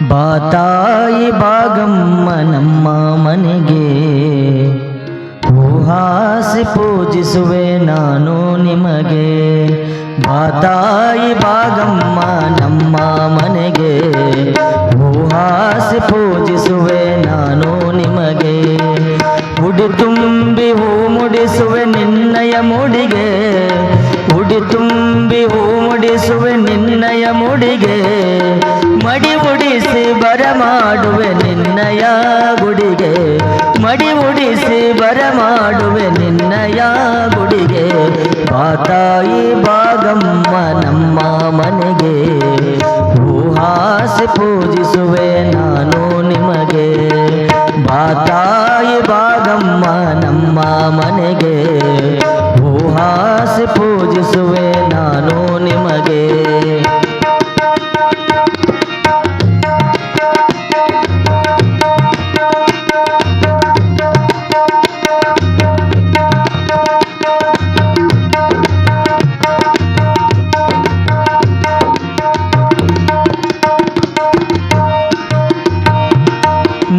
ಬಾತಾಯಿ ಬಾಗಮ್ಮ ನಮ್ಮ ಮನೆಗೆ, ಹೂಹಾಸಿ ಪೂಜಿಸುವೆ ನಾನು ನಿಮಗೆ. ಬಾತಾಯಿ ಬಾಗಮ್ಮ ನಮ್ಮ ಮನೆಗೆ, ಹೂಹಾಸಿ ಪೂಜಿಸುವೆ ನಾನು ನಿಮಗೆ. ಉಡಿ ತುಂಬಿ ಹೂ ಮುಡಿಸುವೆ ನಿನ್ನಯ ಮುಡಿಗೆ, ಉಡಿ ತುಂಬಿ ಹೂ ಮುಡಿಸುವೆ ನಿನ್ನಯ ಮುಡಿಗೆ. ಮಡಿ ಉಡಿಸಿ ಬರಮಾಡುವೆ ನಿನ್ನಯ ಗುಡಿಗೆ, ಮಡಿ ಉಡಿಸಿ ಬರಮಾಡುವೆ ನಿನ್ನಯ ಗುಡಿಗೆ. ಬಾತಾಯಿ ಬಾಗಮ್ಮ ನಮ್ಮ ಮನೆಗೆ, ಹೂಹಾಸಿ ಪೂಜಿಸುವೆ ನಾನು ನಿಮಗೆ. ಬಾತಾಯಿ ಬಾಗಮ್ಮ ನಮ್ಮ ಮನೆಗೆ, ಹೂಹಾಸಿ ಪೂಜಿಸುವೆ ನಾನು ನಿಮಗೆ.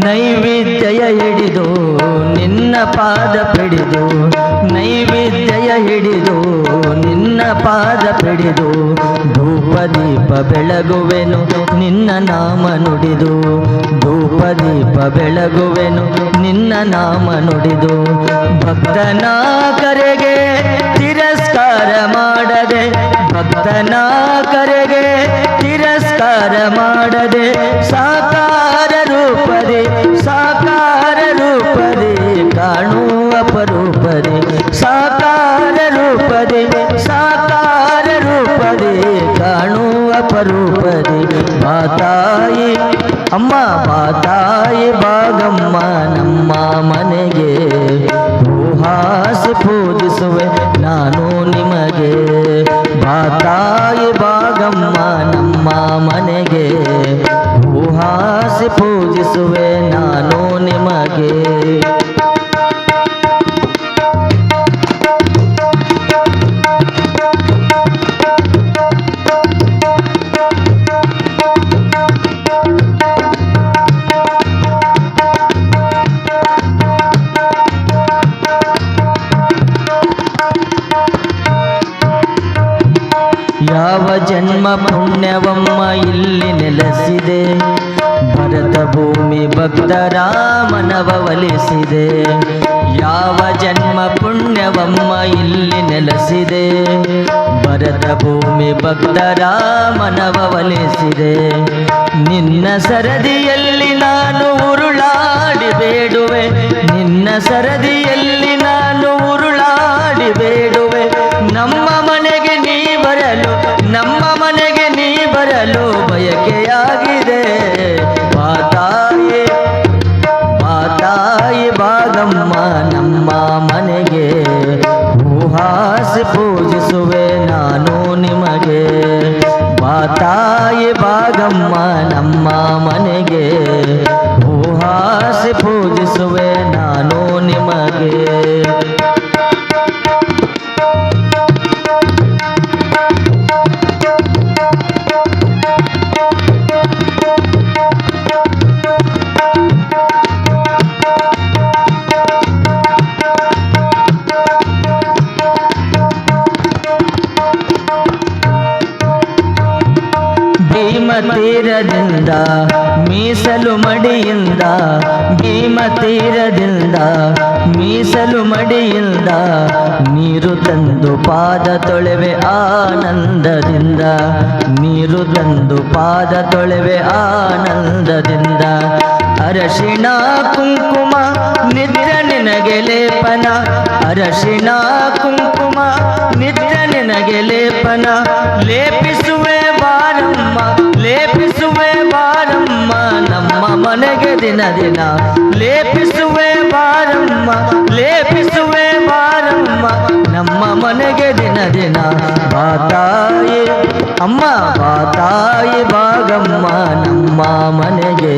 ನೈವೇದ್ಯ ಹಿಡಿದು ನಿನ್ನ ಪಾದ ಪಿಡಿದು, ನೈವೇದ್ಯ ಹಿಡಿದು ನಿನ್ನ ಪಾದ ಪಿಡಿದು. ಧೂಪ ದೀಪ ಬೆಳಗುವೆನು ನಿನ್ನ ನಾಮ ನುಡಿದು, ಧೂಪ ದೀಪ ಬೆಳಗುವೆನು ನಿನ್ನ ನಾಮ ನುಡಿದು. ಭಕ್ತನ ಕರೆಗೆ ತಿರಸ್ಕಾರ ಮಾಡದೆ, ಭಕ್ತನ ಕರೆಗೆ ತಿರಸ್ಕಾರ ಮಾಡದೆ. ಸಾಕಾರ ರೂಪದೆ, ಸಾಕಾರ ರೂಪದೆ ಕಾಣುವ ಅಪರೂಪದೆ, ಸಾಕಾರ ರೂಪದೆ, ಸಾಕಾರ ರೂಪದೆ ಕಾಣುವ ಅಪರೂಪದೆ. ಬಾತಾಯಿ ಅಮ್ಮ ಬಾತಾಯಿ ಬಾಗಮ್ಮ ನಮ್ಮ ಮನೆಗೆ, ಹೂಹಾಸಿ ಪೂಜಿಸುವೆ ನಾನು ನಿಮಗೆ. ಬಾತಾಯಿ ಬಾಗಮ್ಮ ನಮ್ಮ ಮನೆಗೆ, ಹೂಹಾಸಿ ಪೂಜಿಸುವೆ ನಾನು ನಿಮಗೆ. ಯಾವ ಜನ್ಮ ಪುಣ್ಯವಮ್ಮ ಇಲ್ಲಿ ನೆಲೆಸಿದೆ, ಭರತ ಭೂಮಿ ಭಕ್ತರ ಮನವ ಒಲಿಸಿದೆ. ಯಾವ ಜನ್ಮ ಪುಣ್ಯವಮ್ಮ ಇಲ್ಲಿ ನೆಲೆಸಿದೆ, ಭರತ ಭೂಮಿ ಭಕ್ತರ ಮನವ ಒಲಿಸಿದೆ. ನಿನ್ನ ಸರದಿಯಲ್ಲಿ ನಾನು ಉರುಳಾಡಿ ಬೇಡುವೆ, ನಿನ್ನ ಸರದಿಯಲ್ಲಿ ನಾನು ಉರುಳಾಡಿ ಬೇಡುವೆ. ನಮ್ಮ ಮನೆಗೆ ನೀ ಬರಲು, ನಮ್ಮ ಮನೆಗೆ ನೀ ಬರಲು ಬಯಕೆಯಾಗಿದೆ. ಬಾತಾಯಿ ಬಾತಾಯಿ ಬಾಗಮ್ಮ ನಮ್ಮ ಮನೆಗೆ, ಹೂಹಾಸಿ ಪೂಜಿಸುವೆ ನಾನು ನಿಮಗೆ. ಬಾತಾಯಿ ಬಾಗಮ್ಮ ನಮ್ಮ ಮನೆಗೆ, ಹೂಹಾಸಿ ಪೂಜಿಸುವೆ ನಾನು ನಿಮಗೆ. ಭೀಮ ತೀರದಿಂದ ಮೀಸಲು ಮಡಿಯಿಂದ, ಭೀಮ ತೀರದಿಂದ ಮೀಸಲು ಮಡಿಯಿಂದ. ನೀರು ತಂದು ಪಾದ ತೊಳೆವೆ ಆನಂದದಿಂದ, ನೀರು ತಂದು ಪಾದ ತೊಳೆವೆ ಆನಂದದಿಂದ. ಅರಶಿಣ ಕುಂಕುಮ ನಿತ್ಯ ನಿನಗೆ ಲೇಪನ, ಅರಶಿಣ ಕುಂಕುಮ ನಿತ್ಯ ನಿನಗೆ ಲೇಪನ. ಲೇಪಿಸುವೆ ಬಾರಮ್ಮ, ಲೇಪಿಸುವೆ ಬಾರಮ್ಮ ನಮ್ಮ ಮನೆಗೆ ದಿನ ದಿನ. ಲೇಪಿಸುವೆ ಬಾರಮ್ಮ, ಲೇಪಿಸುವೆ ಬಾರಮ್ಮ ನಮ್ಮ ಮನೆಗೆ ದಿನ ದಿನ. ಬಾತಾಯಿ ಅಮ್ಮ ಬಾತಾಯಿ ಬಾಗಮ್ಮ ನಮ್ಮ ಮನೆಗೆ,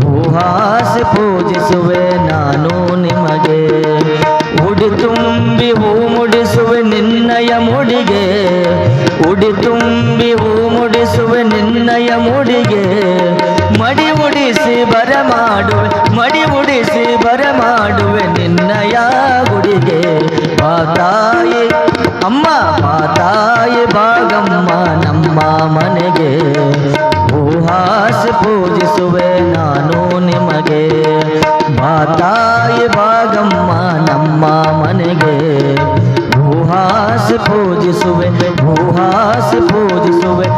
ಹೂಹಾಸಿ ಪೂಜಿಸುವೆ ನಾನು ನಿಮಗೆ. ಉಡಿ ತುಂಬಿ ಹೂ ಮುಡಿಸುವೆ ನಿನ್ನಯ ಮುಡಿಗೆ, ಉಡಿ ತುಂಬಿ ಹೂ ಮುಡಿಸುವೆ ನಿನ್ನಯ ಮುಡಿಗೆ. ಉಣಿಸಿ ಬರಮಾಡುವೆ ಮಡಿ ಉಡಿಸಿ ಬರಮಾಡುವೆ ನಿನ್ನಯ ಗುಡಿಗೆ ಬಾತಾಯಿ ಅಮ್ಮ ಬಾತಾಯಿ ಭಾಗಮ್ಮ ನಮ್ಮ ಮನೆಗೆ ಹೂಹಾಸ ಪೂಜಿಸುವೆ ನಾನು ನಿಮಗೆ ಬಾತಾಯಿ ಭಾಗಮ್ಮ ನಮ್ಮ ಮನೆಗೆ ಹೂಹಾಸ ಪೂಜಿಸುವೆ ಹೂಹಾಸ ಪೂಜಿಸುವೆ